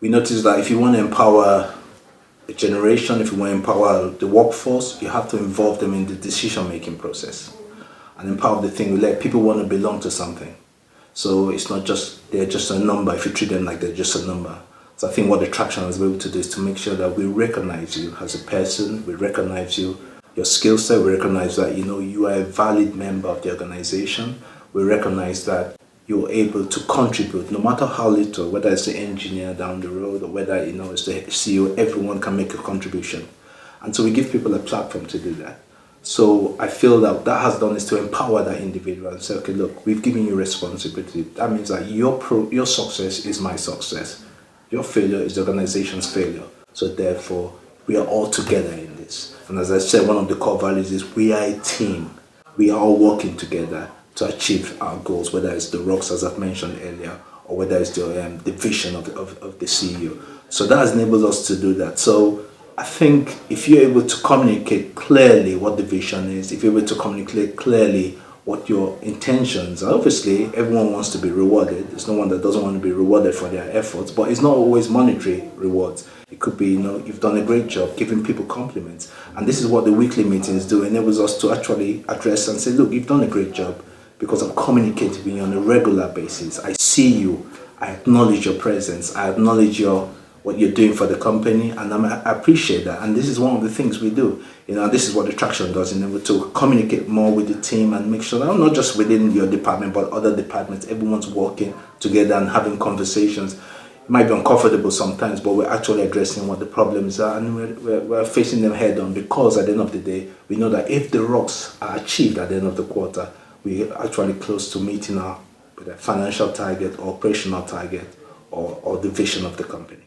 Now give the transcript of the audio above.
we noticed that if you want to empower a generation, if you want to empower the workforce, you have to involve them in the decision-making process. And then part of the thing, we let people want to belong to something. So it's not just, they're just a number if you treat them like they're just a number. So I think what the Traction has been able to do is to make sure that we recognize you as a person, we recognize you, your skill set, we recognize that you are a valid member of the organization, we recognize that you're able to contribute, no matter how little, whether it's the engineer down the road or whether it's the CEO, everyone can make a contribution. And so we give people a platform to do that. So I feel that has done is to empower that individual and say, okay, look, we've given you responsibility. That means that your success is my success. Your failure is the organization's failure. So therefore, we are all together in this. And as I said, one of the core values is we are a team. We are all working together to achieve our goals, whether it's the rocks, as I've mentioned earlier, or whether it's the vision of the CEO. So that has enabled us to do that. So I think if you're able to communicate clearly what the vision is, if you're able to communicate clearly what your intentions are, obviously everyone wants to be rewarded. There's no one that doesn't want to be rewarded for their efforts, but it's not always monetary rewards. It could be, you've done a great job giving people compliments. And this is what the weekly meetings do. It enables us to actually address and say, look, you've done a great job because I'm communicating with you on a regular basis. I see you, I acknowledge your presence, I acknowledge what you're doing for the company, and I appreciate that. And this is one of the things we do. This is what the Traction does, to communicate more with the team and make sure that not just within your department, but other departments, everyone's working together and having conversations. It might be uncomfortable sometimes, but we're actually addressing what the problems are, and we're facing them head on, because at the end of the day, we know that if the rocks are achieved at the end of the quarter, we're actually close to meeting our financial target, or operational target, or the vision of the company.